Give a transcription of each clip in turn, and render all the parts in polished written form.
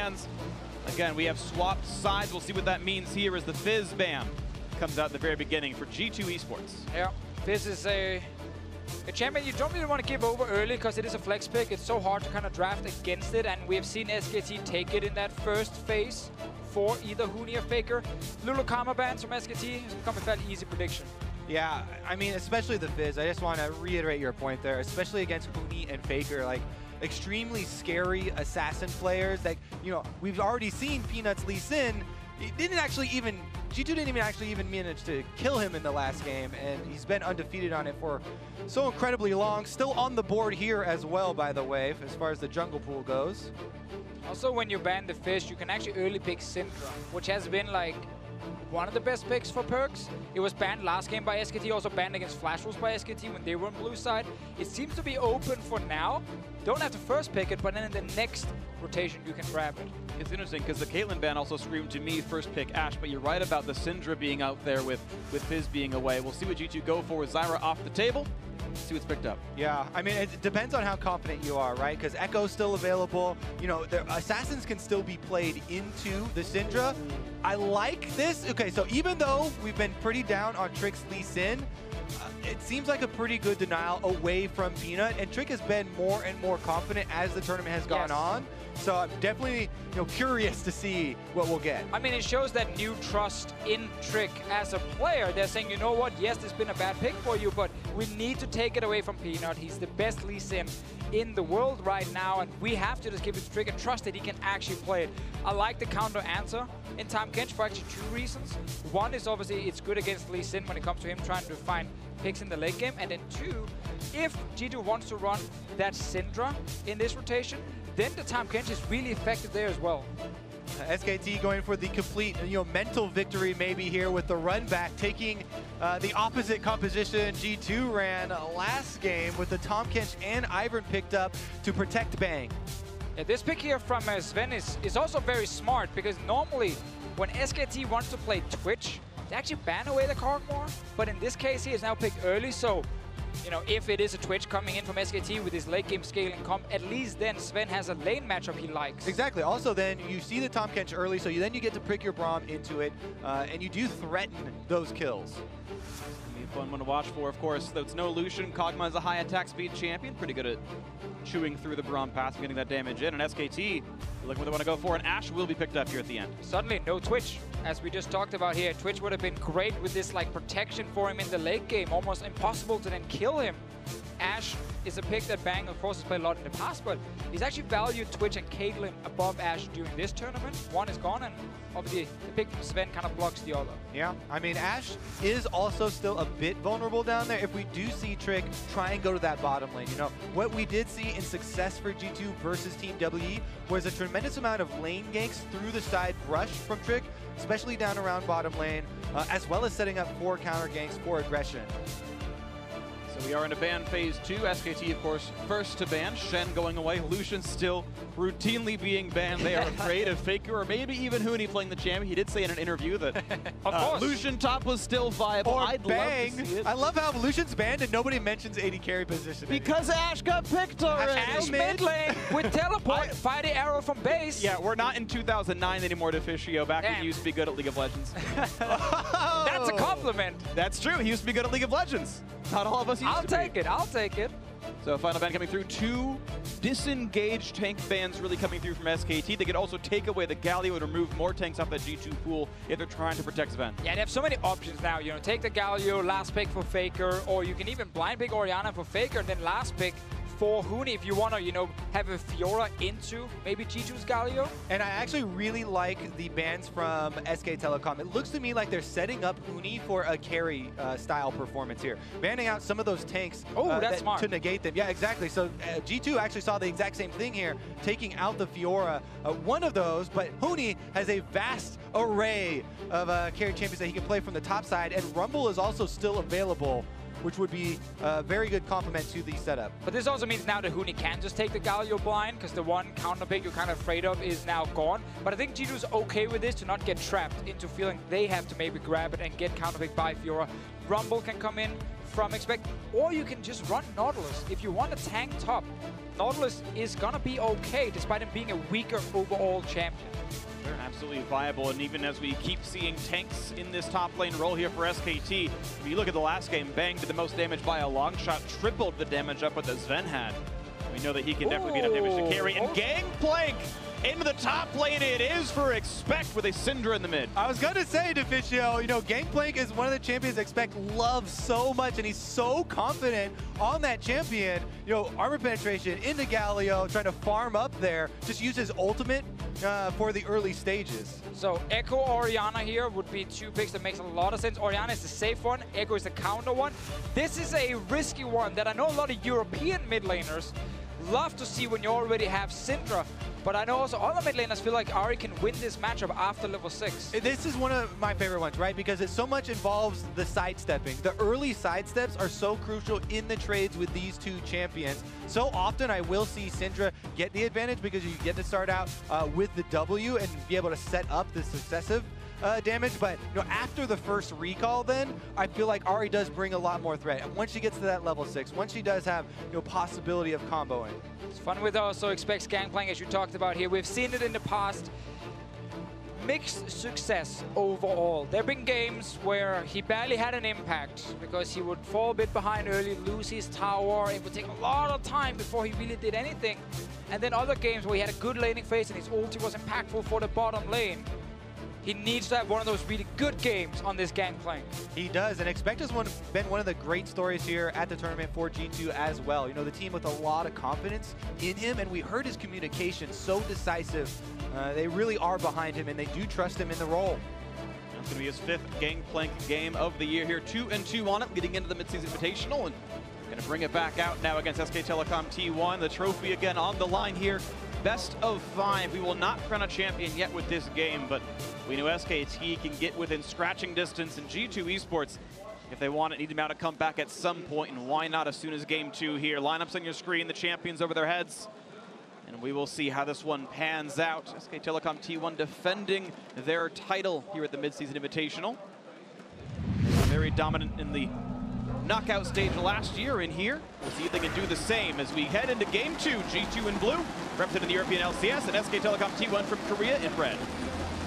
bans. Again, we have swapped sides. We'll see what that means here as the Fizz ban comes out at the very beginning for G2 eSports. Yeah, Fizz is a champion you don't really want to give over early because it is a flex pick. It's so hard to kind of draft against it, and we have seen SKT take it in that first phase for either Huni or Faker. Little karma bans from SKT has become a fairly easy prediction. Yeah, I mean, especially the Fizz. I just want to reiterate your point there, especially against Huni and Faker. Like, extremely scary assassin players that, you know, we've already seen Peanuts Lee Sin. G2 didn't actually even manage to kill him in the last game, and he's been undefeated on it for so incredibly long. Still on the board here as well, by the way, as far as the jungle pool goes. Also, when you ban the Fizz, you can actually early pick Syndra, which has been like one of the best picks for PerkZ. It was banned last game by SKT, also banned against Flash Wolves by SKT when they were on blue side. It seems to be open for now. Don't have to first pick it, but then in the next rotation you can grab it. It's interesting because the Caitlyn ban also screamed to me first pick Ashe, but you're right about the Syndra being out there with Fizz being away. We'll see what G2 go for with Zyra off the table. See what's picked up. Yeah, I mean, it depends on how confident you are, right? Because Echo's still available. You know, the Assassins can still be played into the Syndra. I like this. Okay, so even though we've been pretty down on Trick's Lee Sin, it seems like a pretty good denial away from Peanut, and Trick has been more and more confident as the tournament has gone on. So I'm definitely, you know, curious to see what we'll get. I mean, it shows that new trust in Trick as a player. They're saying, you know what, yes, this has been a bad pick for you, but we need to take it away from Peanut. He's the best Lee Sin in the world right now, and we have to just give it to Trick and trust that he can actually play it. I like the counter answer in Tahm Kench for actually two reasons. One is obviously it's good against Lee Sin when it comes to him trying to find picks in the late game, and then two, if G2 wants to run that Syndra in this rotation, then the Tahm Kench is really effective there as well. SKT going for the complete, you know, mental victory maybe here with the run back, taking the opposite composition G2 ran last game with the Tahm Kench and Ivern picked up to protect Bang. Yeah, this pick here from Zven is also very smart, because normally when SKT wants to play Twitch, they actually ban away the Kog'Maw, but in this case he is now picked early, so you know, if it is a Twitch coming in from SKT with his late game scaling comp, at least then Zven has a lane matchup he likes. Exactly. Also then you see the Tahm Kench early, so then you get to pick your Braum into it, and you do threaten those kills. Be a fun one to watch for, of course. Though it's no Lucian, Kog'Maw is a high attack speed champion, pretty good at chewing through the Braum pass and getting that damage in. And SKT, look what they want to go for, and Ashe will be picked up here at the end. Suddenly, no Twitch, as we just talked about here. Twitch would have been great with this like protection for him in the late game, almost impossible to then kill him. Ashe is a pick that Bang, of course, has played a lot in the past, but he's actually valued Twitch and Caitlyn above Ashe during this tournament. One is gone, and obviously the pick from Zven kind of blocks the other. Yeah, I mean, Ashe is also still a bit vulnerable down there if we do see Trick try and go to that bottom lane. You know, what we did see in success for G2 versus Team WE was a tremendous amount of lane ganks through the side rush from Trick, especially down around bottom lane, as well as setting up 4 counter ganks for aggression. So we are into ban phase 2. SKT, of course, first to ban. Shen going away. Lucian still routinely being banned. They are afraid of Faker or maybe even Huni playing the champion. He did say in an interview that Lucian top was still viable. Or I'd Bang. love to see it. I love how Lucian's banned and nobody mentions AD carry position. Because Ashe got picked already. Ashe mid lane with teleport, fire the arrow from base. Yeah, we're not in 2009 anymore, Deficio. Back when he used to be good at League of Legends. That's a compliment. That's true. He used to be good at League of Legends. Not all of us used to be. I'll take it. So final ban coming through. 2 disengaged tank bans really coming through from SKT. They could also take away the Galio and remove more tanks off that G2 pool if they're trying to protect Zven. Yeah, they have so many options now. You know, take the Galio, last pick for Faker, or you can even blind pick Orianna for Faker and then last pick for Huni if you want to, you know, have a Fiora into maybe G2's Galio. And I actually really like the bans from SK Telecom. It looks to me like they're setting up Huni for a carry style performance here. Banning out some of those tanks that's smart. To negate them. Yeah, exactly. So G2 actually saw the exact same thing here, taking out the Fiora. One of those, but Huni has a vast array of carry champions that he can play from the top side, and Rumble is also still available, which would be a very good complement to the setup. But this also means now that Huni can just take the Galio blind, because the one counter pick you're kind of afraid of is now gone. But I think G2's okay with this to not get trapped into feeling they have to maybe grab it and get counter picked by Fiora. Rumble can come in from Expect, or you can just run Nautilus. If you want to tank top, Nautilus is gonna be okay despite him being a weaker overall champion. They're absolutely viable, and even as we keep seeing tanks in this top lane role here for SKT, if you look at the last game, Bang did the most damage by a long shot, tripled the damage up what the Zven had. We know that he can definitely be enough damage to carry, and Gangplank into the top lane it is for Expect with a Syndra in the mid. I was gonna say, Deficio, you know, Gangplank is one of the champions Expect loves so much, and he's so confident on that champion. You know, armor penetration into Galio, trying to farm up there, just use his ultimate for the early stages. So Echo Orianna here would be two picks that makes a lot of sense. Orianna is the safe one, Echo is the counter one. This is a risky one that I know a lot of European mid laners love to see when you already have Syndra. But I know also other mid laners feel like Ahri can win this matchup after level 6. This is one of my favorite ones, right? Because it so much involves the sidestepping. The early sidesteps are so crucial in the trades with these two champions. So often I will see Syndra get the advantage because you get to start out with the W and be able to set up the successive damage, but you know, after the first recall, then I feel like Ahri does bring a lot more threat. And once she gets to that level 6, once she does have possibility of comboing. It's fun with also Expects Gangplank, as you talked about here. We've seen it in the past. Mixed success overall. There have been games where he barely had an impact because he would fall a bit behind early, lose his tower. It would take a lot of time before he really did anything. And then other games where he had a good laning phase and his ulti was impactful for the bottom lane. He needs to have one of those really good games on this Gangplank. He does, and Expect has been one of the great stories here at the tournament for G2 as well. You know, the team with a lot of confidence in him, and we heard his communication so decisive. They really are behind him, and they do trust him in the role. That's going to be his 5th Gangplank game of the year here. 2-2 on it, getting into the Mid-Season Invitational, and going to bring it back out now against SK Telecom T1. The trophy again on the line here. Best of 5. We will not crown a champion yet with this game, but we know SKT can get within scratching distance, and G2 eSports, if they want it, need them out to come back at some point, and why not as soon as game 2 here. Lineups on your screen, the champions over their heads, and we will see how this one pans out. SK Telecom T1 defending their title here at the Mid-Season Invitational. Very dominant in the knockout stage last year in here. We'll see if they can do the same as we head into game 2. G2 in blue, representing the European LCS, and SK Telecom T1 from Korea in red.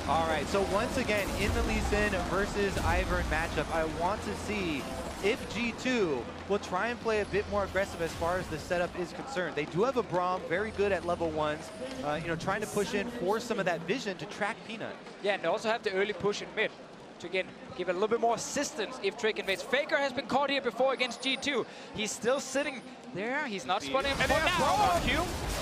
All right, so once again, in the Lee Sin versus Ivern matchup, I want to see if G2 will try and play a bit more aggressive as far as the setup is concerned. They do have a Braum, very good at level 1s, you know, trying to push in for some of that vision to track Peanut. Yeah, and they also have the early push in mid to again give it a little bit more assistance if Phreak invades. Faker has been caught here before against G2. He's still sitting there. He's not spotting him. And they have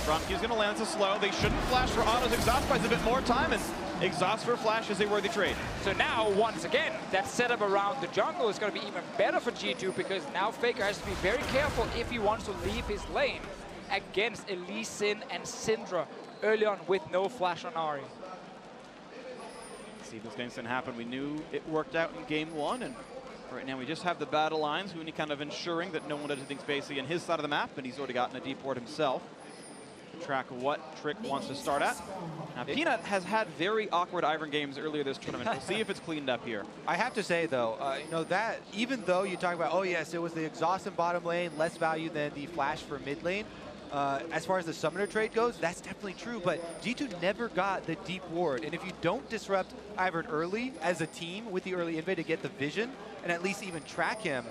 Braum Q's going to land so slow. They shouldn't flash for autos. Exhaust buys a bit more time, and exhaust for flash is a worthy trade. So now, once again, that setup around the jungle is going to be even better for G2 because now Faker has to be very careful if he wants to leave his lane against Lee Sin and Syndra early on with no flash on Ahri. See if this game's going to happen. We knew it worked out in game 1, and right now we just have the battle lines. Huni kind of ensuring that no one does anything spacey on his side of the map, but he's already gotten a deep ward himself to track what Trick wants to start at. Now, Peanut has had very awkward Ivern games earlier this tournament. We'll see if it's cleaned up here. I have to say, though, you know, that even though you talk about, oh, yes, it was the exhaust in bottom lane, less value than the flash for mid lane, as far as the summoner trade goes, that's definitely true, but G2 never got the deep ward, and if you don't disrupt Ivern early as a team with the early invade to get the vision, and at least even track him,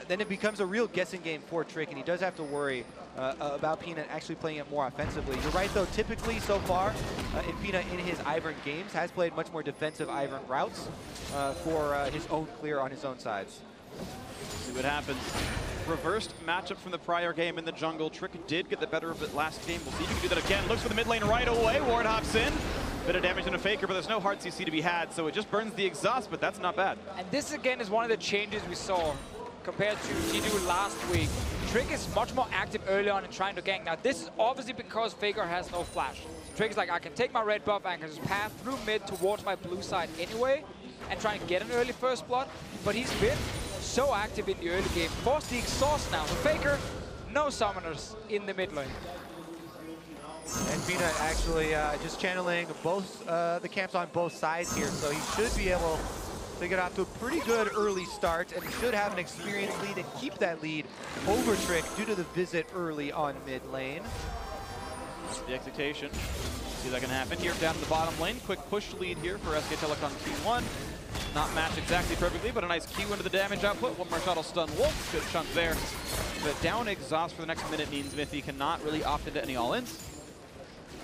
then it becomes a real guessing game for Trick, and he does have to worry about Peanut actually playing it more offensively. You're right, though, typically so far, Peanut in his Ivern games has played much more defensive Ivern routes for his own clear on his own sides. See what happens. Reversed matchup from the prior game in the jungle. Trick did get the better of it last game. We'll see if he can do that again. Looks for the mid lane right away. Ward hops in. Bit of damage on a Faker, but there's no hard CC to be had, so it just burns the exhaust, but that's not bad. And this, again, is one of the changes we saw compared to G2 last week. Trick is much more active early on in trying to gank. Now, this is obviously because Faker has no flash. Trick is like, I can take my red buff, I can just path through mid towards my blue side anyway and try and get an early first blood, but he's been so active in the early game. Force the exhaust now. Faker, no summoners in the mid lane. And Peanut actually just channeling both the camps on both sides here, so he should be able They get off to a pretty good early start and should have an experienced lead and keep that lead over Trick due to the visit early on mid lane. The execution. See that can happen here down in the bottom lane. Quick push lead here for SK Telecom T1. Not matched exactly perfectly, but a nice Q into the damage output. One more shot will stun Wolf. Good chunk there. But down exhaust for the next minute means Mithy cannot really opt into any all-ins.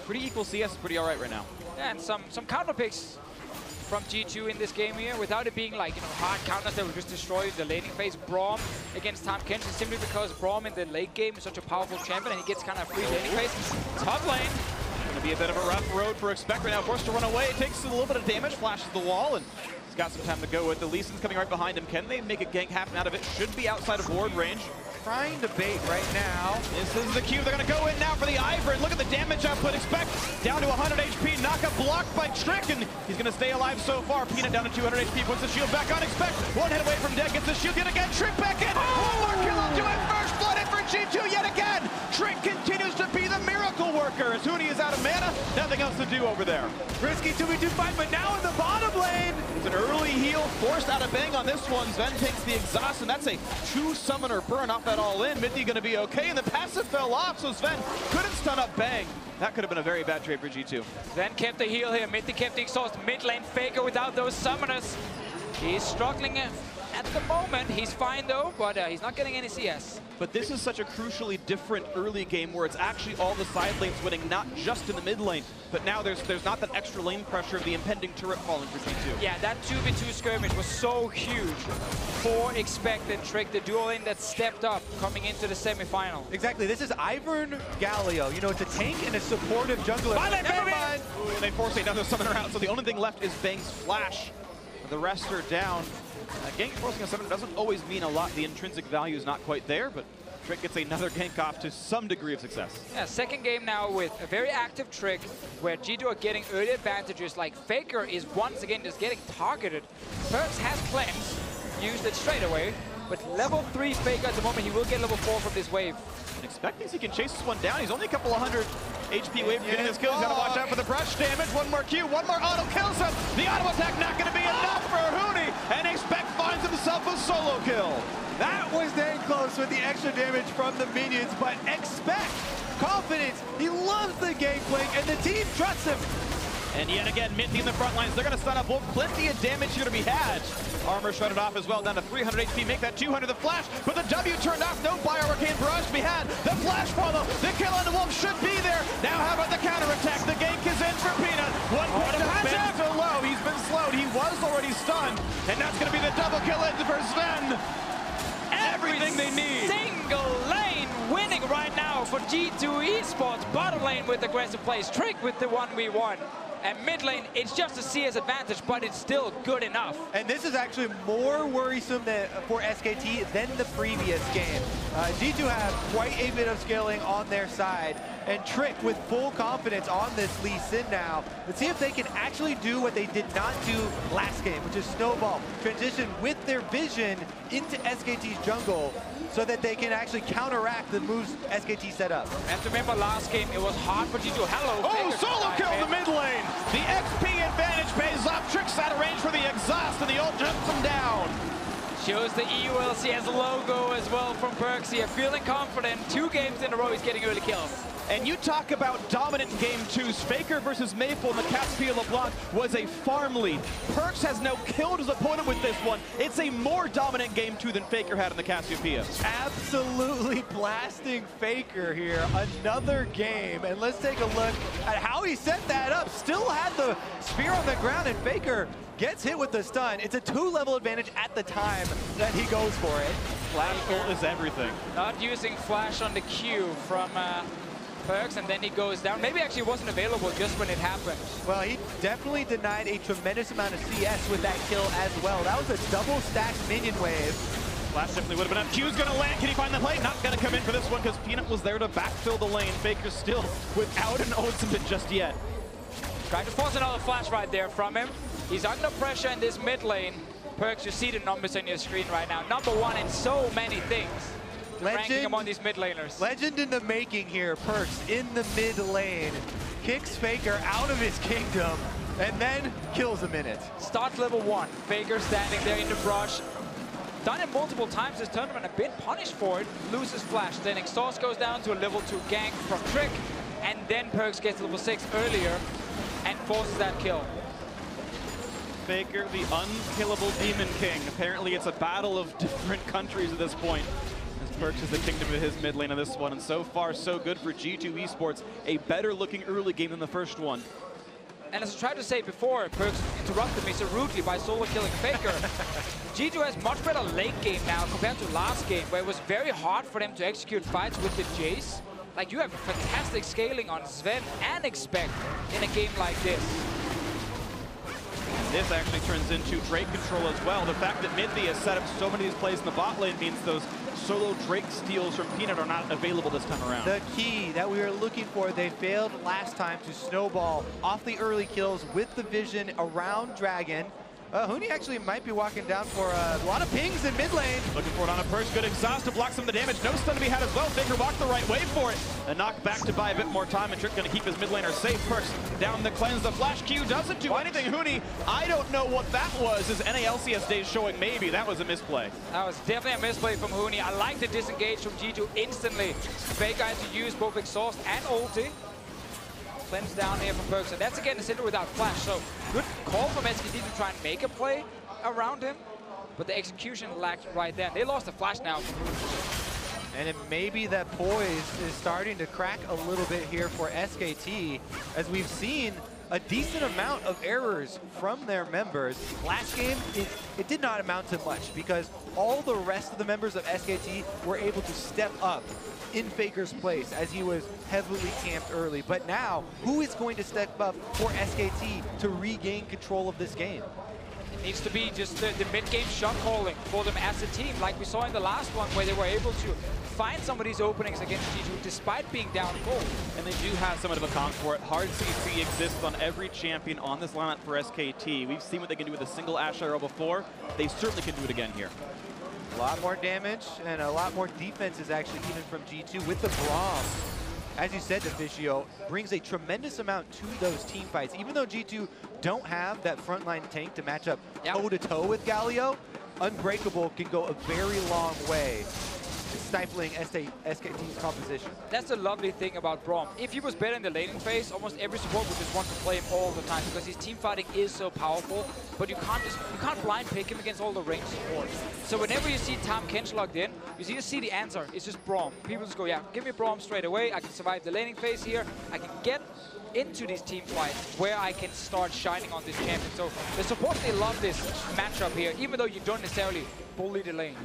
Pretty equal CS, pretty all right right now. Yeah, and some counter picks from G2 in this game here, without it being like, hard counters that will just destroy the laning phase. Braum against Tahm Kench is simply because Braum in the late game is such a powerful champion and he gets kind of free laning phase. Top lane. Gonna be a bit of a rough road for Expect right now. Forced to run away. It takes a little bit of damage, flashes the wall, and he's got some time to go with. The Lee Sin's coming right behind him. Can they make a gank happen out of it? Should be outside of ward range. Trying to bait right now. This is the Q. They're going to go in now for the Ivern. Look at the damage output. Expect down to 100 HP. Knockup blocked by Trick, and he's going to stay alive so far. Peanut down to 200 HP. Puts the shield back on. Expect one hit away from dead. Gets the shield yet again. Trick back in. One more kill onto it. First blood in for G2 yet again. Trick continues to be the miracle worker as Huni is out of mana. Nothing else to do over there. Risky 2v2 fight, but now in the bottom lane. It's an early heal forced out of bang on this one. Zven takes the exhaust, and that's a 2-summoner burn off that all in. Mithy going to be okay, and the passive fell off, so Zven couldn't stun up bang. That could have been a very bad trade for G2. Zven kept the heal here. Mithy kept the exhaust. Mid lane Faker without those summoners. He's struggling at the moment. He's fine though, but he's not getting any CS. But this is such a crucially different early game where it's actually all the side lanes winning, not just in the mid lane, but now there's not that extra lane pressure of the impending turret falling for G2. Yeah, that 2v2 skirmish was so huge for Expect and Trick, the duo lane that stepped up coming into the semifinal. Exactly, this is Ivern Galio. It's a tank and a supportive jungler. Never mind. Ooh, and they force another summoner out, so the only thing left is Bang's flash. The rest are down. Gank forcing a summoner doesn't always mean a lot. The intrinsic value is not quite there, but Trick gets another gank off to some degree of success. Yeah, second game now with a very active Trick where G2 are getting early advantages. Like Faker is once again just getting targeted. PerkZ has cleanse, used it straight away, but level 3 Faker at the moment, he will get level 4 from this wave. And Expect thinks he can chase this one down. He's only a couple of 100 HP away from getting this kill. He's got to watch out for the brush damage. One more Q, one more auto kills him. The auto attack not going to be enough for Huni, and Expect finds himself a solo kill. That was dang close with the extra damage from the minions, but Expect confidence. He loves the Gangplank, and the team trusts him. And yet again, Mithy in the front lines. They're going to stun up Wolf. Plenty of damage here to be had. Armor shredded off as well, down to 300 HP. Make that 200. The flash, but the W turned off. No Bio Arcane barrage to be had. The flash follow. The kill on the Wolf should be there. Now how about the counterattack? The gank is in for Peanut. One point of Ben so low. He's been slowed. He was already stunned. And that's going to be the double kill in for Zven. Everything they need. Single lane winning right now for G2 eSports. Bottom lane with aggressive plays. Trick with the 1v1. And mid lane, it's just a CS advantage, but it's still good enough. And this is actually more worrisome for SKT than the previous game. G2 have quite a bit of scaling on their side, and Trick with full confidence on this Lee Sin now. Let's see if they can actually do what they did not do last game, which is snowball, transition with their vision into SKT's jungle, so that they can actually counteract the moves SKT set up. And remember last game, it was hard for G2. Hello, oh, solo kill in the mid lane. The XP advantage pays off. Trick's out of range for the exhaust, and the ult jumps him down. Shows the EULCS logo as well from PerkZ here. Feeling confident. 2 games in a row, he's getting early kills. And you talk about dominant game 2s. Faker versus Maple in the Cassiopeia LeBlanc was a farm lead. PerkZ has now killed his opponent with this one. It's a more dominant game 2 than Faker had in the Cassiopeia. Absolutely blasting Faker here. Another game. And let's take a look at how he set that up. Still had the spear on the ground, and Faker gets hit with the stun. It's a 2-level advantage at the time that he goes for it. Flash ult is everything. Not using flash on the Q from PerkZ, and then he goes down. Maybe actually wasn't available just when it happened. Well, he definitely denied a tremendous amount of CS with that kill as well. That was a double stacked minion wave. Flash definitely would have been up. Q's going to land. Can he find the play? Not going to come in for this one because Peanut was there to backfill the lane. Faker still without an ultimate just yet. Trying to force another flash right there from him. He's under pressure in this mid lane. PerkZ, you see the numbers on your screen right now. #1 in so many things. Ranking among these mid laners. Legend in the making here. PerkZ in the mid lane. Kicks Faker out of his kingdom. and then kills a minute. Starts level 1. Faker standing there in the brush. Done it multiple times this tournament, a bit punished for it. Loses flash. Then Exhaust goes down to a level 2 gank from Phreak. And then PerkZ gets level 6 earlier and forces that kill. Faker, the unkillable Demon King. Apparently it's a battle of different countries at this point. As PerkZ is the kingdom of his mid lane on this one. And so far, so good for G2 eSports. A better looking early game than the first one. And as I tried to say before, PerkZ interrupted me so rudely by solo killing Faker. G2 has much better late game now compared to last game, where it was very hard for them to execute fights with the Jace. Like, you have fantastic scaling on Zven and Expect in a game like this. And this actually turns into Drake control as well. The fact that Mithy has set up so many of these plays in the bot lane means those solo Drake steals from Peanut are not available this time around. The key that we were looking for, they failed last time to snowball off the early kills with the vision around Dragon. Huni actually might be walking down for a lot of pings in mid lane. Looking for it on a Perkz. Good exhaust to block some of the damage. No stun to be had as well. Faker walked the right way for it. A knock back to buy a bit more time, and Trick going to keep his mid laner safe. PerkZ down the cleanse. The flash Q doesn't do anything. Huni, I don't know what that was. His NALCS days showing maybe that was a misplay. That was definitely a misplay from Huni. I like the disengage from G2 instantly. Faker had to use both exhaust and ulti. Cleanse down here from PerkZ. And that's again the Syndra without flash. So good call from SKT to try and make a play around him. But the execution lacked right there. They lost the flash now. And it may be that poise is starting to crack a little bit here for SKT, as we've seen a decent amount of errors from their members. Last game, it did not amount to much because all the rest of the members of SKT were able to step up in Faker's place as he was heavily camped early. But now, who is going to step up for SKT to regain control of this game? It needs to be just the mid-game shot calling for them as a team, like we saw in the last one, where they were able to find some of these openings against G2 despite being down gold. And they do have somewhat of a comp for it. Hard CC exists on every champion on this lineup for SKT. We've seen what they can do with a single Ashe arrow before. They certainly can do it again here. A lot more damage and a lot more defense is actually even from G2 with the Braum. As you said, Deficio brings a tremendous amount to those team fights. Even though G2 don't have that frontline tank to match up toe-to-toe with Galio, Unbreakable can go a very long way stifling SKT's composition. That's the lovely thing about Braum. If he was better in the laning phase, almost every support would just want to play him all the time because his team fighting is so powerful, but you can't blind pick him against all the ranged support. So whenever you see Tahm Kench logged in, you just see the answer. It's just Braum. People just go, yeah, give me Braum straight away. I can survive the laning phase here. I can get into these team fights where I can start shining on this champion. So the support, they love this matchup here, even though you don't necessarily bully the lane.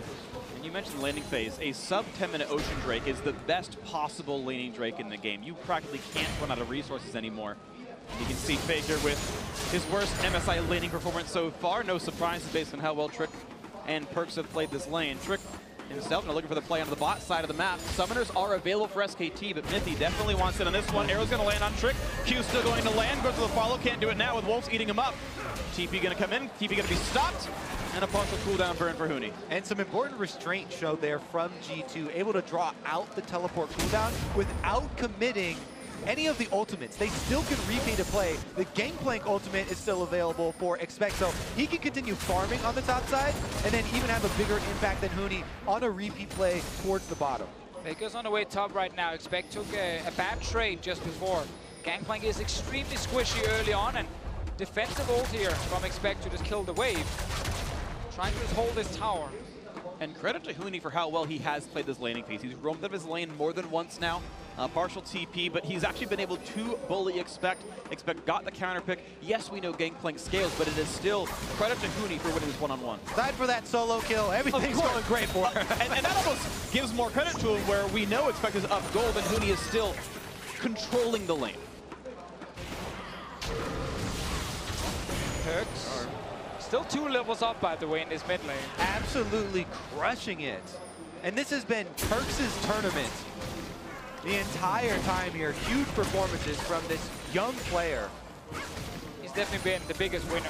You mentioned the laning phase. A sub 10-minute Ocean Drake is the best possible laning Drake in the game. You practically can't run out of resources anymore. You can see Faker with his worst MSI laning performance so far. No surprises based on how well Trick and PerkZ have played this lane. Trick himself now looking for the play on the bot side of the map. Summoners are available for SKT, but Mithy definitely wants it on this one. Arrow's going to land on Trick. Q still going to land. Goes to the follow. Can't do it now with Wolves eating him up. TP going to come in. TP going to be stopped. And a partial cooldown burn for Huni. And some important restraint showed there from G2, able to draw out the teleport cooldown without committing any of the ultimates. They still can repeat a play. The Gangplank ultimate is still available for Expect, so he can continue farming on the top side and then even have a bigger impact than Huni on a repeat play towards the bottom. Faker's on the way top right now. Expect took a bad trade just before. Gangplank is extremely squishy early on, and defensive ult here from Expect to just kill the wave. Trying to just hold this tower. And credit to Huni for how well he has played this laning phase. He's roamed out of his lane more than once now. Partial TP, but he's actually been able to bully Expect. Expect got the counter pick. Yes, we know Gangplank scales, but it is still credit to Huni for winning this one-on-one. Aside for that solo kill, everything's going great for him. and that almost gives more credit to him where we know Expect is up gold and Huni is still controlling the lane. PerkZ. Still 2 levels up, by the way, in this mid lane. Absolutely crushing it. And this has been PerkZ's tournament the entire time here. Huge performances from this young player. He's definitely been the biggest winner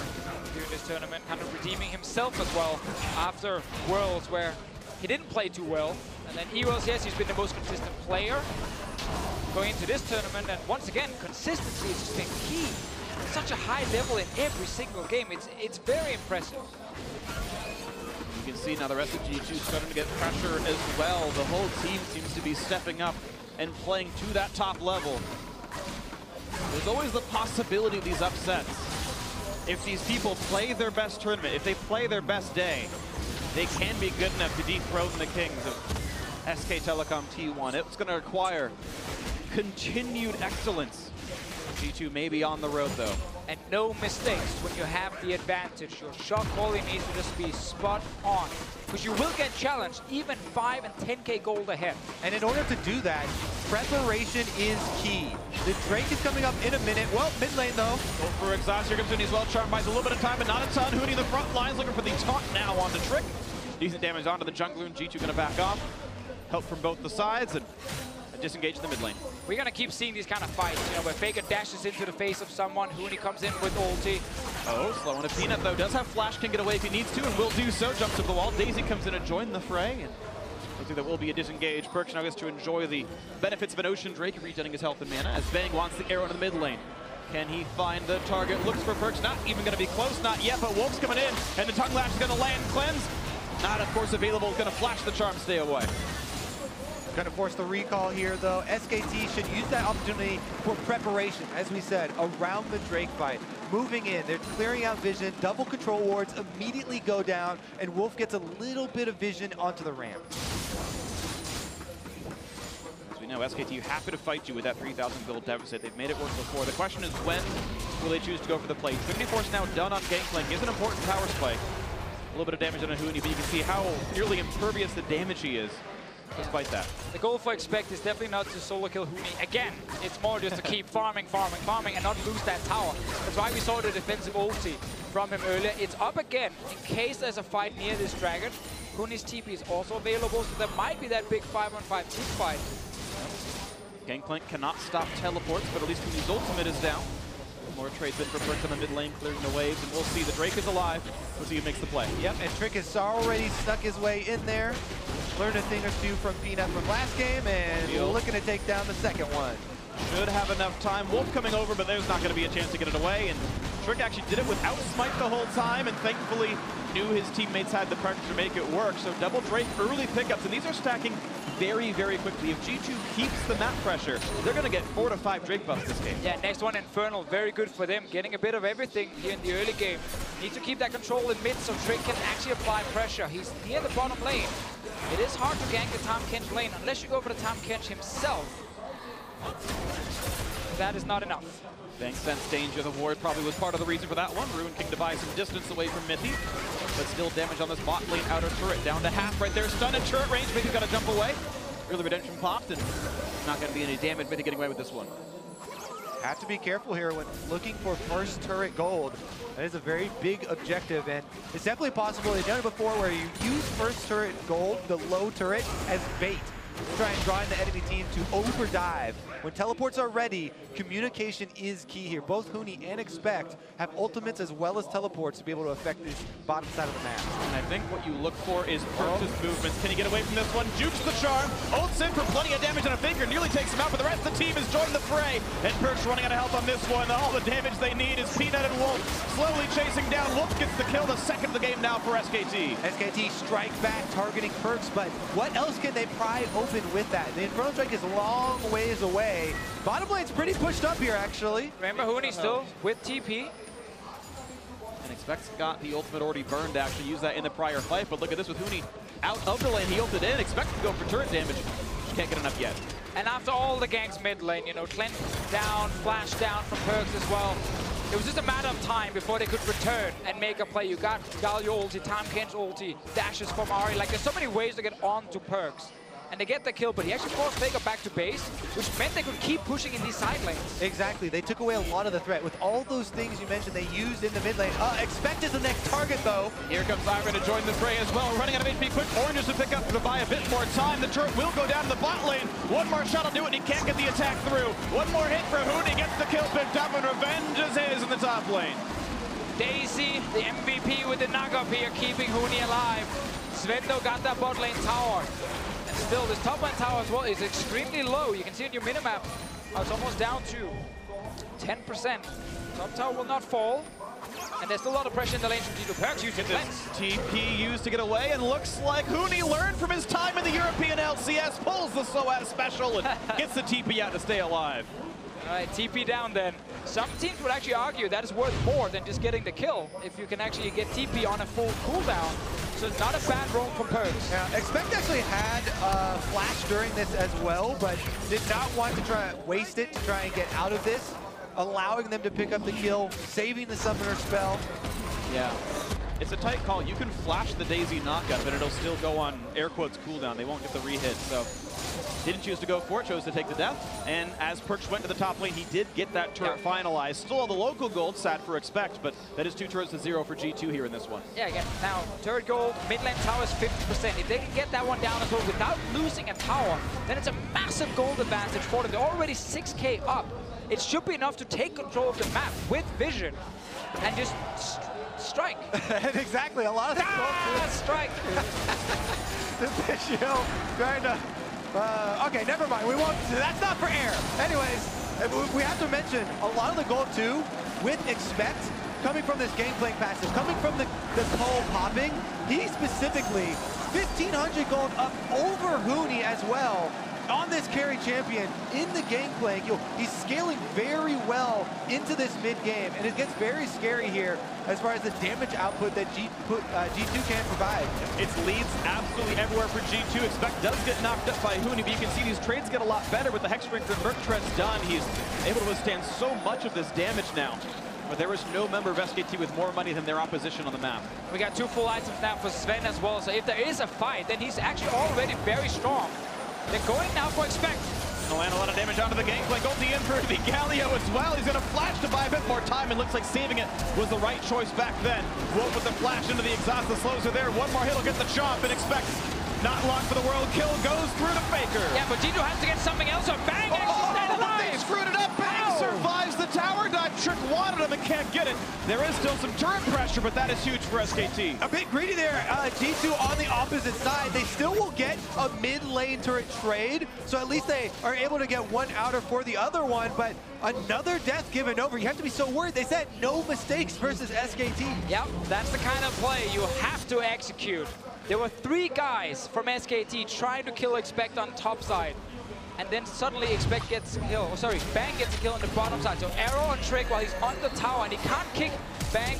during this tournament, kind of redeeming himself as well after Worlds where he didn't play too well. And then EWorlds, yes, he's been the most consistent player going into this tournament. And once again, consistency has just been key such a high level in every single game. It's very impressive. You can see now the rest of G2 starting to get pressure as well. The whole team seems to be stepping up and playing to that top level. There's always the possibility of these upsets. If these people play their best tournament, if they play their best day, they can be good enough to dethrone the kings of SK Telecom T1. It's going to require continued excellence. G2 may be on the road, though. And no mistakes when you have the advantage. Your shot quality needs to just be spot on. Because you will get challenged, even 5 and 10k gold ahead. And in order to do that, preparation is key. The Drake is coming up in a minute. Well, mid lane though. Go for exhaust. Here comes Huni as well. Charm buys a little bit of time, but not a ton. Huni in the front lines looking for the taunt now on the Trick. Decent damage onto the jungler, and G2 going to back off. Help from both the sides, and disengage the mid lane. We're going to keep seeing these kind of fights, you know, where Faker dashes into the face of someone, Huni comes in with ulti. Oh, slow on a Peanut, though. Does have flash, can get away if he needs to, and will do so. Jumps to the wall. Daisy comes in to join the fray, and looks like there will be a disengage. PerkZ now gets to enjoy the benefits of an Ocean Drake, regenerating his health and mana, as Bang wants the arrow into the mid lane. Can he find the target? Looks for PerkZ, not even going to be close, not yet, but Wolf's coming in, and the Tongue Lash is going to land cleanse. Not, of course, available. Going to flash the charm, stay away. Going to force the recall here, though. SKT should use that opportunity for preparation, as we said, around the Drake fight. Moving in, they're clearing out vision, double control wards immediately go down, and Wolf gets a little bit of vision onto the ramp. As we know, SKT happy to fight you with that 3,000 gold deficit. They've made it work before. The question is, when will they choose to go for the play? Trinity Force now done on Gangplank is an important power spike. A little bit of damage on a Huni, but you can see how nearly impervious the damage he is. Despite that. The goal for Expect is definitely not to solo kill Huni. Again, it's more just to keep farming, and not lose that tower. That's why we saw the defensive ulti from him earlier. It's up again in case there's a fight near this dragon. Huni's TP is also available, so there might be that big 5-on-5 team fight. Gangplank cannot stop teleports, but at least Huni's ultimate is down. More trades in for PerkZ on the mid lane, clearing the waves, and we'll see the Drake is alive. We'll see who makes the play. Yep, and Trick has already stuck his way in there. Learned a thing or two from Peanut from last game, and looking to take down the second one. Should have enough time. Wolf coming over, but there's not going to be a chance to get it away. And Trick actually did it without Smite the whole time, and thankfully knew his teammates had the pressure to make it work. So double Drake, early pickups, and these are stacking very, very quickly. If G2 keeps the map pressure, they're going to get 4 to 5 Drake buffs this game. Yeah, next one, Infernal, very good for them. Getting a bit of everything here in the early game. Need to keep that control in mid so Trick can actually apply pressure. He's near the bottom lane. It is hard to gank the Tahm Kench lane unless you go for the Tahm Kench himself. That is not enough. Bang sense danger. The ward probably was part of the reason for that one. Ruin King to buy some distance away from Mithy, but still damage on this bot lane outer turret. Down to half right there. Stun at turret range. Mithy's got to jump away. Early redemption popped, and not going to be any damage. Mithy getting away with this one. Have to be careful here when looking for first turret gold. That is a very big objective, and it's definitely possible. They've done it before where you use first turret gold, the low turret, as bait. Try and draw in the enemy team to overdive. When teleports are ready, communication is key here. Both Huni and Expect have ultimates as well as teleports to be able to affect this bottom side of the map. And I think what you look for is PerkZ movements. Can he get away from this one? Jukes the charm. Ults in for plenty of damage on a finger. Nearly takes him out, but the rest of the team has joined the fray. And PerkZ running out of help on this one. All the damage they need is Peanut and Wolf slowly chasing down. Wolf gets the kill, the second of the game now for SKT. SKT strike back, targeting PerkZ, but what else can they pry open with that? The Infernal Strike is a long ways away. Bottom lane's pretty pushed up here, actually. Remember, Huni still with TP. And Expect's got the ultimate already burned to actually use that in the prior fight, but look at this with Huni out of the lane. He ulted in, Expect to go for turret damage. Just can't get enough yet. And after all the ganks mid lane, you know, cleanse down, flash down from PerkZ as well. It was just a matter of time before they could return and make a play. You got Galio ulti, Tahm Kench ulti, dashes from Ahri. Like, there's so many ways to get on to PerkZ. And they get the kill, but he actually forced Faker back to base, which meant they could keep pushing in these side lanes. Exactly. They took away a lot of the threat. With all those things you mentioned they used in the mid lane. Expect is the next target, though. Here comes Ivern to join the fray as well. Running out of HP quick. Oranges to pick up to buy a bit more time. The turret will go down to the bot lane. One more shot will do it, and he can't get the attack through. One more hit for Huni. Gets the kill picked up, and revenge is his in the top lane. Daisy, the MVP with the knock-up here, keeping Huni alive. Zven though got that bot lane tower. Still, this top lane tower as well is extremely low. You can see on your minimap, it's almost down to 10%. Top tower will not fall. And there's still a lot of pressure in the lane from G2. PerkZ using this TP used to get away, and looks like Huni learned from his time in the European LCS, pulls the SOAS special, and gets the TP out to stay alive. All right, TP down then. Some teams would actually argue that is worth more than just getting the kill if you can actually get TP on a full cooldown. So it's not a bad roam from PerkZ. Yeah, Expect actually had flash during this as well, but did not want to try to waste it to try and get out of this, allowing them to pick up the kill, saving the summoner spell. Yeah. It's a tight call. You can flash the Daisy knockup, but it'll still go on air quotes cooldown. They won't get the re-hit, so didn't choose to go for it, chose to take the death. And as PerkZ went to the top lane, he did get that turret finalized. Still all the local gold, sad for Expect, but that is 2 turrets to 0 for G2 here in this one. Yeah, again, now turret gold, mid lane tower is 50%. If they can get that one down as well without losing a tower, then it's a massive gold advantage for them. They're already 6k up. It should be enough to take control of the map with vision and just strike. And exactly, a lot of strike. Deficio trying to. Okay, never mind. We won't. That's not for air. Anyways, we have to mention a lot of the gold too with Expect coming from this Gangplank passive, coming from the Cole popping. He specifically 1,500 gold up over Huni as well on this carry champion in the Gangplank. He's scaling very well into this mid game, and it gets very scary here as far as the damage output that G2 can provide. It's leads absolutely everywhere for G2. Expect does get knocked up by Huni, but you can see these trades get a lot better with the Hexdrinker and Merc Treads done. He's able to withstand so much of this damage now. But there is no member of SKT with more money than their opposition on the map. We got 2 full items now for Zven as well, so if there is a fight, then he's actually already very strong. They're going now for Expect. Gonna land a lot of damage onto the Gangplank. Ulti in for the Galio as well. He's gonna flash to buy a bit more time, and looks like saving it was the right choice back then. Wolf with the flash into the exhaust. The slows are there. One more hit will get the chomp, and Expect not long for the world kill. Goes through the Faker. Yeah, but G2 has to get something else. Or Bang actually stayed alive. They screwed it up. Bang survives the tower dive. Trick wanted him and can't get it. There is still some turret pressure, but that is huge for SKT. A bit greedy there. G2 on the opposite side. They still will get a mid lane turret trade, so at least they are able to get one outer for the other one, but another death given over. You have to be so worried. They said no mistakes versus SKT. Yep, that's the kind of play you have to execute. There were 3 guys from SKT trying to kill Expect on top side. And then suddenly Expect gets a kill. Oh, sorry, Bang gets a kill on the bottom side. So arrow on Trick while he's on the tower, and he can't kick Bang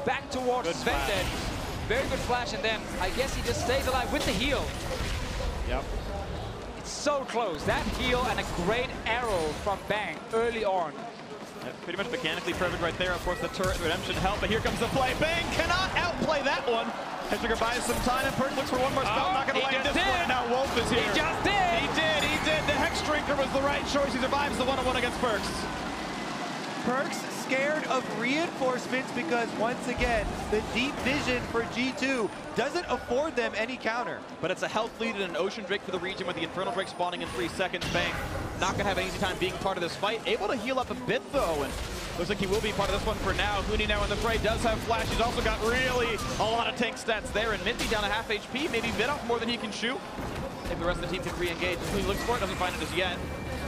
back towards Zven. Very good flash, and then I guess he just stays alive with the heal. Yep. It's so close. That heal and a great arrow from Bang early on. Yeah, pretty much mechanically perfect right there. Of course, the turret redemption help, but here comes the play. Bang cannot outplay that one. Hexdrinker buys some time, and PerkZ looks for one more spell. Not going to land this one. Now Wolf is here. He just did. He did. The Hexdrinker was the right choice. He survives the 1-on-1 against PerkZ. PerkZ scared of reinforcements because, once again, the deep vision for G2 doesn't afford them any counter. But it's a health lead and an Ocean Drake for the region with the Infernal Drake spawning in 3 seconds. Bang, not going to have an easy time being part of this fight. Able to heal up a bit, though, and looks like he will be part of this one for now. Huni now in the fray, does have flash. He's also got really a lot of tank stats there, and Mithy down to half HP, maybe bit off more than he can shoot. If the rest of the team can re-engage. He looks for it, doesn't find it as yet.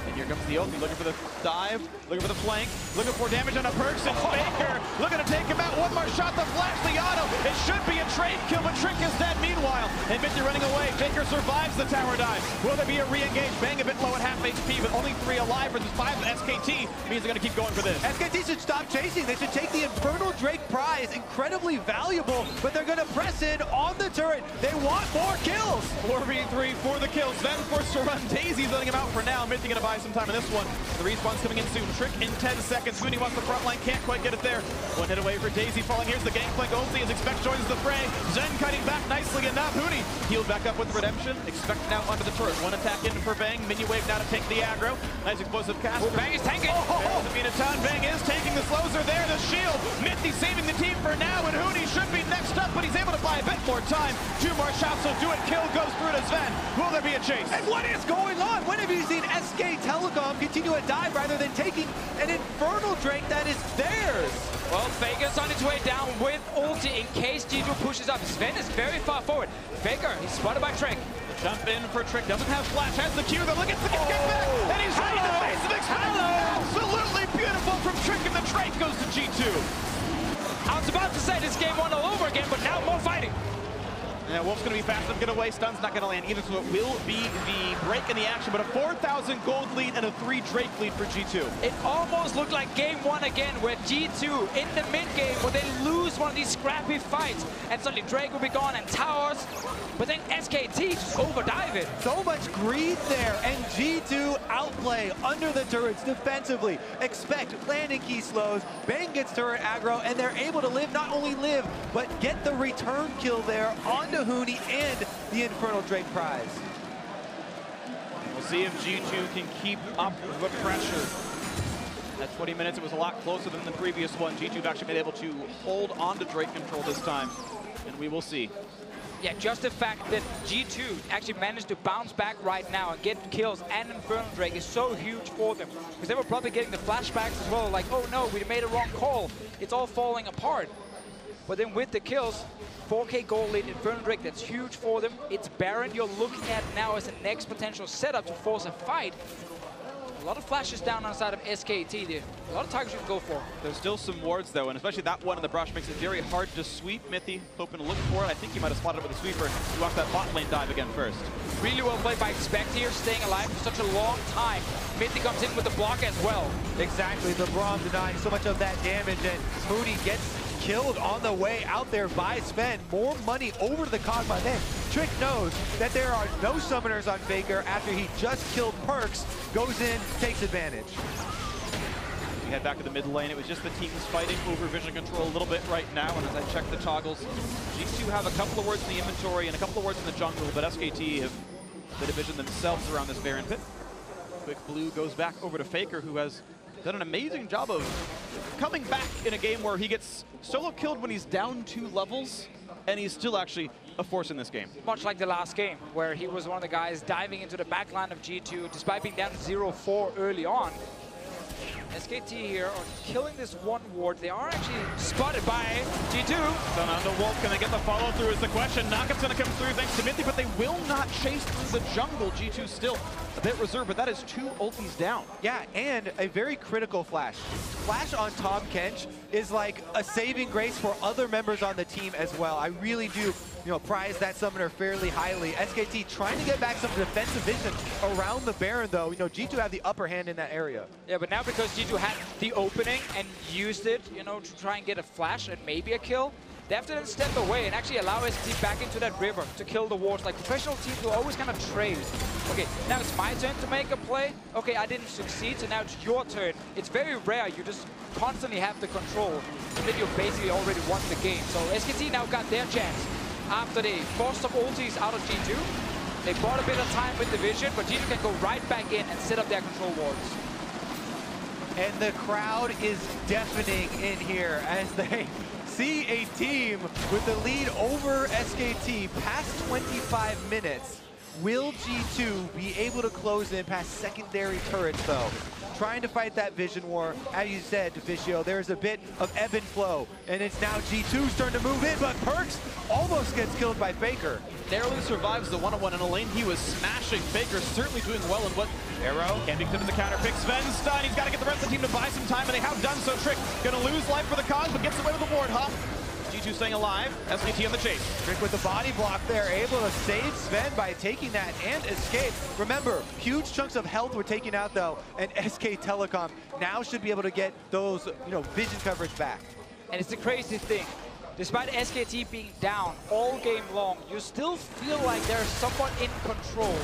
And here comes the ulti, looking for the dive, looking for the flank, looking for damage on a PerkZ, and Faker looking to take him out. One more shot, the flash, the auto. It should be a trade kill, but Trick is dead meanwhile. And Mithy running away. Faker survives the tower dive. Will there be a re-engage? Bang a bit low at half HP, but only 3 alive versus 5 of SKT. Means they're going to keep going for this. SKT should stop chasing. They should take the Infernal Drake prize. Incredibly valuable, but they're going to press in on the turret. They want more kills. 4v3 for the kills. Zven forced to run. Daisy's letting him out for now. Mithy going to buy some time in this one. The respawn's coming in soon. Trick in 10 seconds. Huni wants the front line. Can't quite get it there. One hit away for Daisy falling. Here's the Gangplank ulti as Expect joins the fray. Zven cutting back nicely enough. Huni healed back up with redemption. Expect now onto the turret. One attack in for Bang. Minion wave now to take the aggro. Nice explosive cast. Oh, Bang is tanking. Doesn't mean a ton. Bang is taking the slows are there. The shield. Mithy saving the team for now, and Huni should be next up, but he's able to buy a bit more time. 2 more shots will do it. Kill goes through to Zven. Will there be a chase? And what is going on? When have you seen SK Telecom continue a dive rather than taking an Infernal Drake that is theirs? Well, Faker's on its way down with ulti in case G2 pushes up. Zven is very far forward. Faker, he's spotted by Trick. Jump in for Trick, doesn't have flash, has the Q, though look at the kick back, and he's right in the face of Explosion. Absolutely beautiful from Trick, and the Drake goes to G2. I was about to say this game won all over again, but now more fighting. Yeah, Wolf's going to be fast enough to get away. Stun's not going to land either, so it will be the break in the action, but a 4,000 gold lead and a 3 Drake lead for G2. It almost looked like game 1 again, where G2 in the mid game, where they lose one of these scrappy fights, and suddenly Drake will be gone and towers, but then SKT just overdive it. So much greed there, and G2 outplay under the turrets defensively. Expect landing key slows, Bang gets turret aggro, and they're able to live, not only live, but get the return kill there onto Huni and the Infernal Drake prize. We'll see if G2 can keep up the pressure. At 20 minutes, it was a lot closer than the previous one. G2 have actually been able to hold on to Drake control this time, and we will see. Yeah, just the fact that G2 actually managed to bounce back right now and get kills and Infernal Drake is so huge for them. Because they were probably getting the flashbacks as well, like, oh no, we made a wrong call. It's all falling apart. But then with the kills, 4K gold lead, Infernal Drake, that's huge for them. It's Baron you're looking at now as the next potential setup to force a fight. A lot of flashes down on the side of SKT there. A lot of targets you can go for. There's still some wards though, and especially that one in the brush makes it very hard to sweep. Mithy hoping to look for it. I think he might have spotted it with a sweeper. He wants that bot lane dive again first. Really well played by Expect here, staying alive for such a long time. Mithy comes in with the block as well. Exactly, the Braum denying so much of that damage, and Huni gets killed on the way out there by Zven. More money over to the Kog'Maw. Then Trick knows that there are no summoners on Faker after he just killed PerkZ, goes in, takes advantage. We head back to the mid lane. It was just the teams fighting over vision control a little bit right now, and as I check the toggles, G2 have a couple of wards in the inventory and a couple of wards in the jungle, but SKT have the division themselves around this Baron pit. Quick blue goes back over to Faker, who has done an amazing job of coming back in a game where he gets solo killed when he's down 2 levels, and he's still actually a force in this game. Much like the last game, where he was one of the guys diving into the backline of G2, despite being down 0-4 early on. SKT here are killing this one ward. They are actually spotted by G2. So now the Wolf, can they get the follow through is the question. Knockup's going to come through thanks to Mithy, but they will not chase through the jungle. G2 still a bit reserved, but that is 2 ultis down. Yeah, and a very critical flash. Flash on Tahm Kench is like a saving grace for other members on the team as well. I really do, prize that summoner fairly highly. SKT trying to get back some defensive vision around the Baron, though. G2 have the upper hand in that area. Yeah, but now because G2 had the opening and used it, to try and get a flash and maybe a kill, they have to then step away and actually allow SKT back into that river to kill the wards. Like professional teams will always kind of trail. Okay, now it's my turn to make a play. Okay, I didn't succeed, so now it's your turn. It's very rare you just constantly have the control, and then you basically already won the game. So SKT now got their chance. After they forced some ultis out of G2, they bought a bit of time with the vision, but G2 can go right back in and set up their control wards. And the crowd is deafening in here as they see a team with the lead over SKT past 25 minutes. Will G2 be able to close in past secondary turrets, though? Trying to fight that vision war. As you said, Deficio, there's a bit of ebb and flow, and it's now G2's turn to move in, but PerkZ almost gets killed by Faker. Narrowly survives the one-on-one in a lane. He was smashing. Faker certainly doing well in what Arrow can be clipped in the counter pick. Zven stun. He's got to get the rest of the team to buy some time, and they have done so. Trick gonna lose life for the Cog, but gets away with the ward hop. G2 staying alive. SKT on the chase. Trick with the body block there, able to save Zven by taking that and escape. Remember, huge chunks of health were taken out though, and SK Telecom now should be able to get those, vision coverage back. And it's the crazy thing. Despite SKT being down all game long, you still feel like they're somewhat in control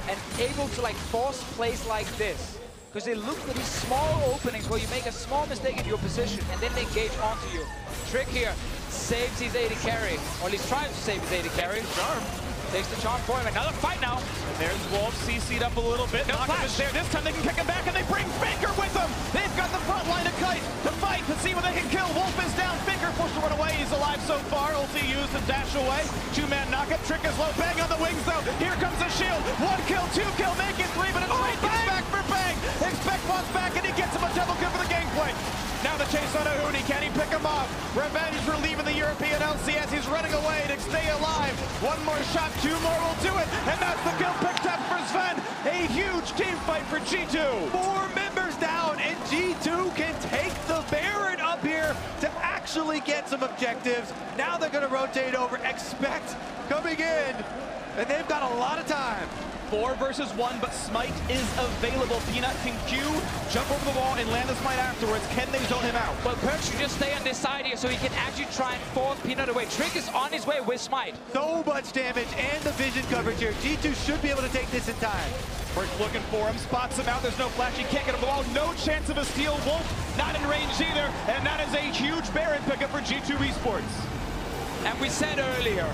and able to force plays like this. Because they look for these small openings where you make a small mistake in your position and then they engage onto you. Trick here saves his AD carry, or at least tries to save his AD carry. Charm. Takes the charm for him. Another fight now. And there's Wolf CC'd up a little bit. No Knockup is there. This time they can kick him back, and they bring Faker with them. They've got the front line to kite to fight to see what they can kill. Wolf is down. Faker forced to run away. He's alive so far. Ulti used to dash away. 2-man knockup. Trick is low. Bang on the wings though. Here comes the shield. 1 kill, 2 kill, make it 3, but it's right back for Bang. Expect wants back, and he gets him a double kill for the Gangplank. Now the chase on a Huni. Can he pick him off? Revenge for leaving the Europe European LCS. He's running away to stay alive. One more shot, 2 more will do it. And that's the kill picked up for Zven. A huge team fight for G2. 4 members down, and G2 can take the Baron up here to actually get some objectives. Now they're going to rotate over. Expect coming in, and they've got a lot of time. 4 versus 1, but Smite is available. Peanut can Q, jump over the wall, and land the Smite afterwards. Can they zone him out? Well, Perk should just stay on this side here so he can actually try and force Peanut away. Trick is on his way with Smite. So much damage and the vision coverage here. G2 should be able to take this in time. Perk looking for him, spots him out. There's no flash, he can't get him the wall. No chance of a steal. Wolf not in range either, and that is a huge Baron pickup for G2 eSports. And we said earlier,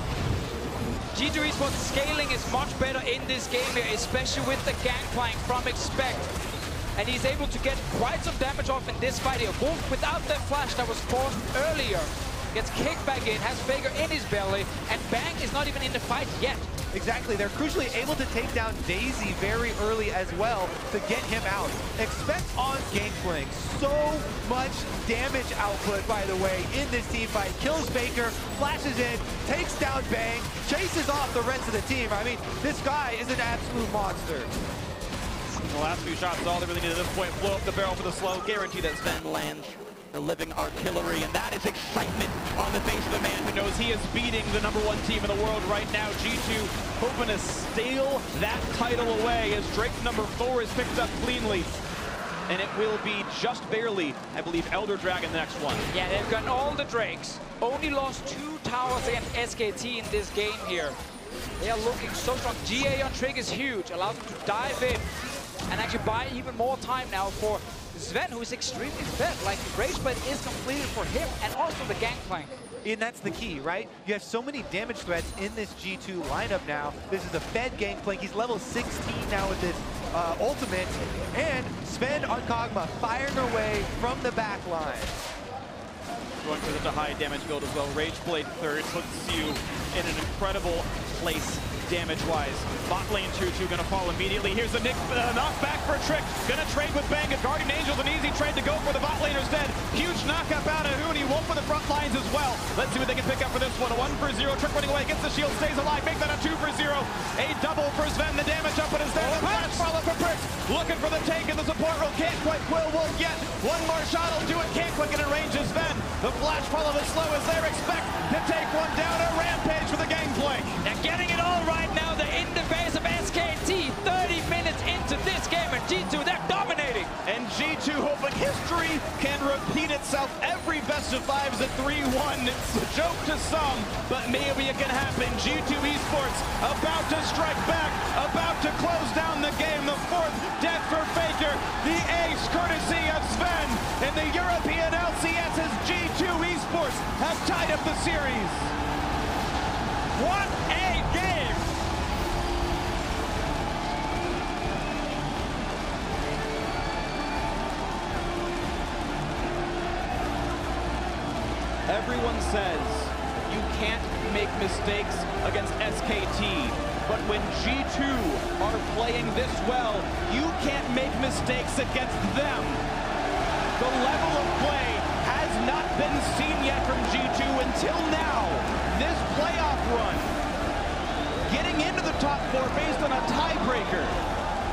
G2 eSports scaling is much better in this game here, especially with the Gangplank from Expect. And he's able to get quite some damage off in this fight here. Wolf, without that flash that was forced earlier, gets kicked back in, has Faker in his belly, and Bang is not even in the fight yet. Exactly, they're crucially able to take down Daisy very early as well to get him out. Expect on Gangplank, so much damage output, by the way, in this team fight. Kills Faker, flashes in, takes down Bang, chases off the rest of the team. I mean, this guy is an absolute monster. The last few shots is all they really need at this point. Blow up the barrel for the slow, guarantee that Zven lands the living artillery, and that is excitement on the face of a man who knows he is beating the #1 team in the world right now. G2 hoping to steal that title away as Drake #4 is picked up cleanly. And it will be just barely, I believe, Elder Dragon the next one. Yeah, they've gotten all the Drakes. Only lost 2 towers against SKT in this game here. They are looking so strong. GA on Trick is huge, allows them to dive in and actually buy even more time now for Zven, who is extremely fed. Like, Rage Blade is completed for him, and also the Gangplank. And that's the key, right? You have so many damage threats in this G2 lineup now. This is a fed Gangplank. He's level 16 now with this ultimate. And Zven on Kog'Maw firing away from the back line. Going for the high damage build as well. Rage Blade third puts you in an incredible place damage-wise. Bot lane 2-2 gonna fall immediately. Here's the knockback for Trick. Gonna trade with Bang. A Guardian Angel's an easy trade to go for the bot laner's dead. Huge knockup out of Huni. Wolf for the front lines as well. Let's see what they can pick up for this one. A 1-for-0. Trick running away. Gets the shield. Stays alive. Make that a 2-for-0. A double for Zven. The damage up and is there. The flash follow for Prick. Looking for the take in the support role. Can't quite quill Wolf yet. One more shot will do it. Can't quick it in range as Zven. The flash follow is slow as there. Expect to take one down. A rampage for the Gangplank. They're getting it all right now. They're in the face of SKT. 30 minutes into this game, and G2, they're dominating. And G2 hoping history can repeat itself. Every best of 5 is a 3-1. It's a joke to some, but maybe it can happen. G2 eSports about to strike back, about to close down the game. The 4th death for Faker. The ace courtesy of Zven. And the European LCS as G2 eSports have tied up the series. What a game! Everyone says you can't make mistakes against SKT, but when G2 are playing this well, you can't make mistakes against them. The level of play has not been seen yet from G2 until now. This playoff run, getting into the top 4 based on a tiebreaker.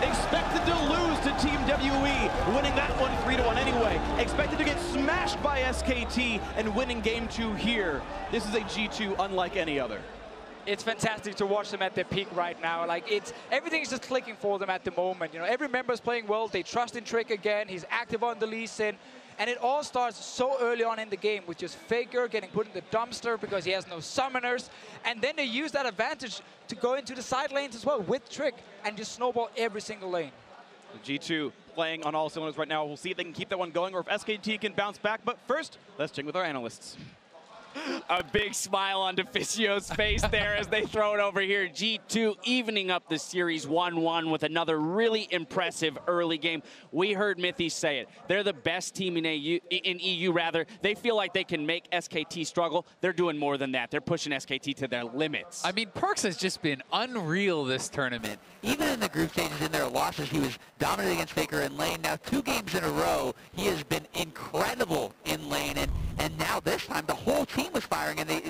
Expected to lose to Team WE, winning that one 3-1 anyway. Expected to get smashed by SKT and winning game 2 here. This is a G2 unlike any other. It's fantastic to watch them at their peak right now. Like, everything's just clicking for them at the moment. You know, every member is playing well. They trust in Trick again. He's active on the Lee Sin. And it all starts so early on in the game with just Faker getting put in the dumpster because he has no summoners. And then they use that advantage to go into the side lanes as well with Trick and just snowball every single lane. G2 playing on all cylinders right now. We'll see if they can keep that one going or if SKT can bounce back. But first, let's check with our analysts. A big smile on Deficio's face there as they throw it over here. G2 evening up the series 1-1 with another really impressive early game. We heard Mithy say it. They're the best team in EU rather. They feel like they can make SKT struggle. They're doing more than that. They're pushing SKT to their limits. I mean, PerkZ has just been unreal this tournament. Even in the group stages, in their losses, he was dominant against Faker in lane. Now 2 games in a row, he has been incredible in lane. And now this time, the whole team was firing, and they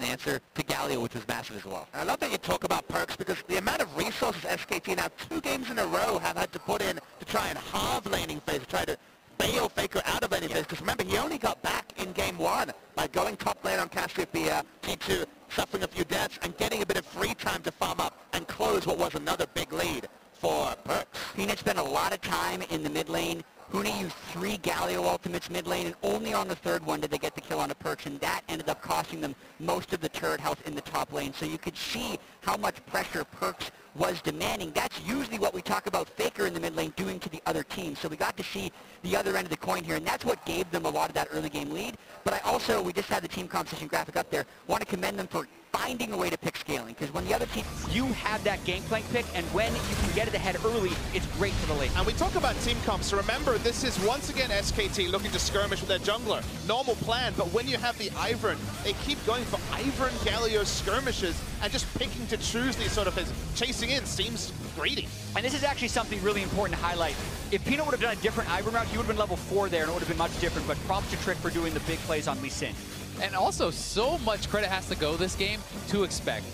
answer to Galio, which was massive as well. I love that you talk about PerkZ because the amount of resources SKT now 2 games in a row have had to put in to try and halve laning phase, to try to bail Faker out of laning phase. Because remember, he only got back in game 1 by going top lane on Cassiopeia, G2 suffering a few deaths and getting a bit of free time to farm up and close what was another big lead for PerkZ. Peanut spent a lot of time in the mid lane. Huni used 3 Galio ultimates mid lane, and only on the 3rd one did they get the kill on a PerkZ, and that ended up costing them most of the turret health in the top lane. So you could see how much pressure PerkZ was demanding. That's usually what we talk about Faker in the mid lane doing to the other team. So we got to see the other end of the coin here, and that's what gave them a lot of that early game lead. But I also, we just had the team composition graphic up there, want to commend them for finding a way to pick scaling, because when the other team... You have that Gangplank pick, and when you can get it ahead early, it's great for the lane. And we talk about team comps, so remember, this is once again SKT looking to skirmish with their jungler. Normal plan, but when you have the Ivern, they keep going for Ivern Galio skirmishes and just picking to choose these sort of his chasing in seems greedy. And this is actually something really important to highlight. If Peanut would have done a different Ivern route, he would have been level 4 there, and it would have been much different, but props to Trick for doing the big plays on Lee Sin. And also, so much credit has to go this game to expect.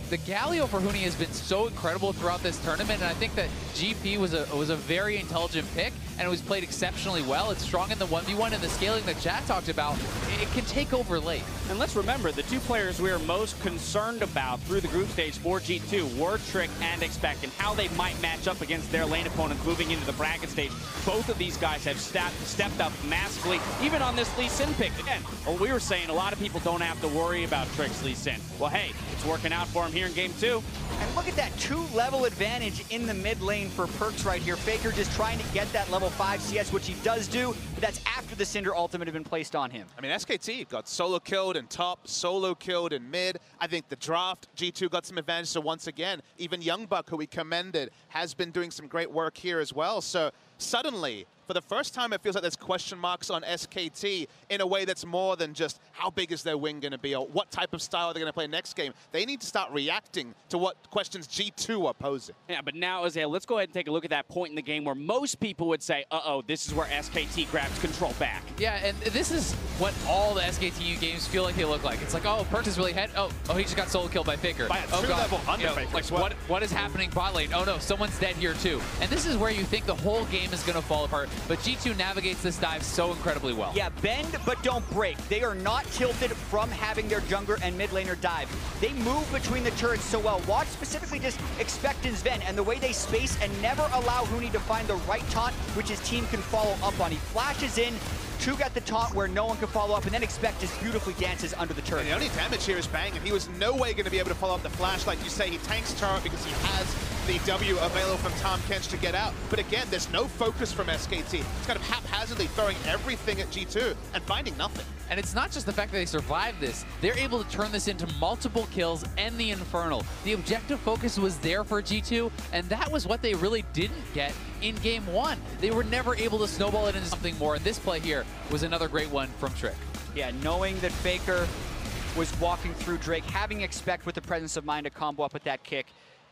The Galio for Huni has been so incredible throughout this tournament, and I think that GP was a very intelligent pick, and it was played exceptionally well. It's strong in the 1v1, and the scaling that Chad talked about, it can take over late. And let's remember, the 2 players we are most concerned about through the group stage for G2 were Trick and Expect, and how they might match up against their lane opponents moving into the bracket stage. Both of these guys have stepped up massively, even on this Lee Sin pick. Again, what we were saying, a lot of people don't have to worry about Trick's Lee Sin. Well, hey, it's working out for him here in game 2. And look at that 2-level advantage in the mid lane for PerkZ right here. Faker just trying to get that level 5 CS, which he does do, but that's after the Syndra ultimate had been placed on him. I mean, SKT got solo killed in top, solo killed in mid. I think the draft, G2 got some advantage, so once again, even Youngbuck, who we commended, has been doing some great work here as well. So suddenly, for the first time, it feels like there's question marks on SKT in a way that's more than just how big is their wing going to be or what type of style they're going to play next game. They need to start reacting to what questions G2 are posing. Yeah, but now, Azale, let's go ahead and take a look at that point in the game where most people would say, uh-oh, this is where SKT grabs control back. Yeah, and this is what all the SKTU games feel like they look like. It's like, oh, PerkZ is really ahead. Oh, he just got solo killed by Faker. By a oh, two-level under Faker. Faker. Like, what is happening bot lane? Oh, no, someone's dead here, too. And this is where you think the whole game is going to fall apart. But G2 navigates this dive so incredibly well. Yeah, bend but don't break. They are not tilted from having their jungler and mid laner dive. They move between the turrets so well. Watch specifically just Expect in Zven and the way they space and never allow Huni to find the right taunt, which his team can follow up on. He flashes in to get the taunt where no one can follow up, and then Expect just beautifully dances under the turret. And the only damage here is Bang, and he was no way going to be able to follow up the flash. Like you say, he tanks turret because he has the W available from Tahm Kench to get out. But again, there's no focus from SKT. It's kind of haphazardly throwing everything at G2 and finding nothing. And it's not just the fact that they survived this. They're able to turn this into multiple kills and the Infernal. The objective focus was there for G2, and that was what they really didn't get in game 1. They were never able to snowball it into something more, and this play here was another great one from Trick. Yeah, knowing that Faker was walking through Drake, having Expect with the presence of mind to combo up with that kick,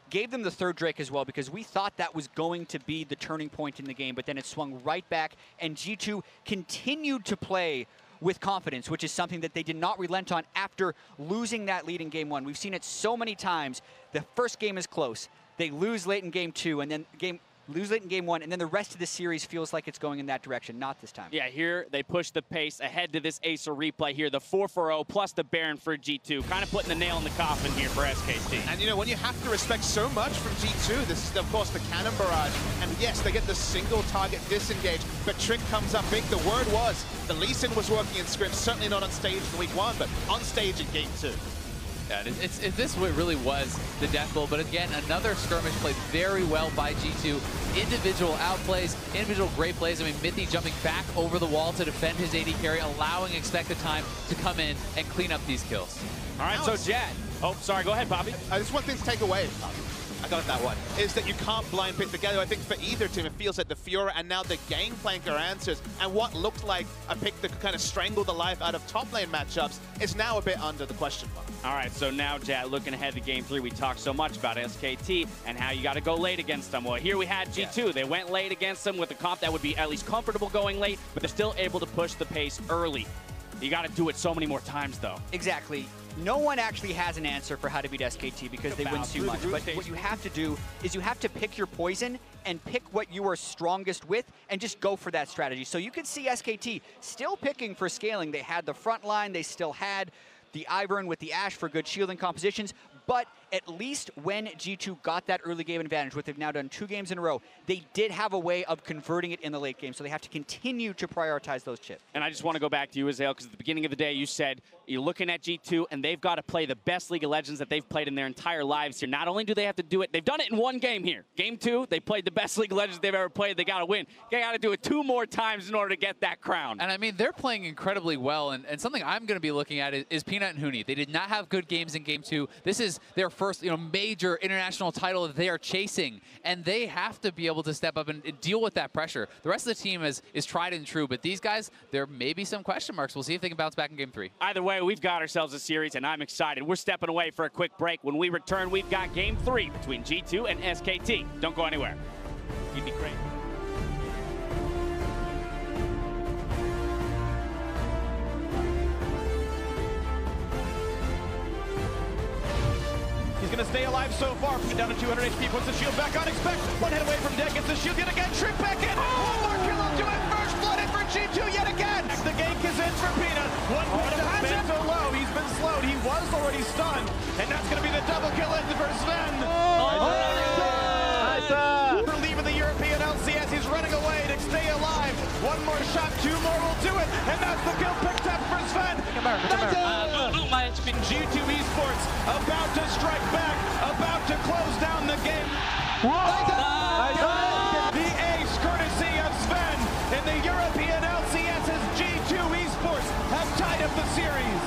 gave them the 3rd Drake as well, because we thought that was going to be the turning point in the game, but then it swung right back, and G2 continued to play with confidence, which is something that they did not relent on after losing that lead in game 1. We've seen it so many times. The first game is close. They lose late in game 2, and then lose late in game 1, and then the rest of the series feels like it's going in that direction. Not this time. Yeah, here they push the pace ahead to this Acer replay here. The 4-4-0 plus the Baron for G2. Kind of putting the nail in the coffin here for SKT. And you know, when you have to respect so much from G2, this is of course the cannon barrage. And yes, they get the single target disengage, but Trick comes up big. The word was, the Lee Sin was working in scrims, certainly not on stage in week 1, but on stage in game 2. Yeah, this really was the death blow, but again, another skirmish played very well by G2. Individual outplays, individual great plays. I mean, Mithy jumping back over the wall to defend his AD carry, allowing Expected Time to come in and clean up these kills. All right, so Jad. Oh, sorry, go ahead, Bobby. There's one thing to take away. I got that one. Is that you can't blind pick the Galio. I think for either team, it feels like the Fiora and now the Gangplank are answers. And what looked like a pick that could kind of strangle the life out of top lane matchups is now a bit under the question mark. All right, so now, Jad, looking ahead to game 3, we talked so much about SKT and how you got to go late against them. Well, here we had G2. They went late against them with a comp that would be at least comfortable going late, but they're still able to push the pace early. You got to do it so many more times, though. Exactly. no one actually has an answer for how to beat SKT because they win too much. But what you have to do is you have to pick your poison and pick what you are strongest with and just go for that strategy. So you could see SKT still picking for scaling. They had the front line, they still had the Ivern with the Ashe for good shielding compositions, but at least when G2 got that early game advantage, what they've now done 2 games in a row, they did have a way of converting it in the late game, so they have to continue to prioritize those chips. And I just want to go back to you, Azael, because at the beginning of the day, you said you're looking at G2, and they've got to play the best League of Legends that they've played in their entire lives here. Not only do they have to do it, they've done it in 1 game here. Game 2, they played the best League of Legends they've ever played. They got to win. They got to do it 2 more times in order to get that crown. And I mean, they're playing incredibly well, and something I'm going to be looking at is Peanut and Huni. They did not have good games in Game 2. This is their first, major international title that they are chasing, and they have to be able to step up and deal with that pressure. The rest of the team is tried and true, but these guys, there may be some question marks. We'll see if they can bounce back in Game 3. Either way, we've got ourselves a series, and I'm excited. We're stepping away for a quick break. When we return, we've got Game 3 between G2 and SKT. Don't go anywhere. You'd be great. He's going to stay alive so far. Down to 200 HP, puts the shield back on, expects 1 hit away from dead, gets the shield yet again, Trick back in. One more kill will do it. First blood in for G2 yet again. The gank is in for Peanut. 1 point up, been so low. He's been slowed. He was already stunned. And that's going to be the double kill in for Zven. For leaving the European LCS, he's running away to stay alive. 1 more shot, 2 more will do it. And that's the kill picked up for Zven. G2 eSports about to strike back, about to close down the game. The ace courtesy of Zven in the European LCS as G2 eSports have tied up the series.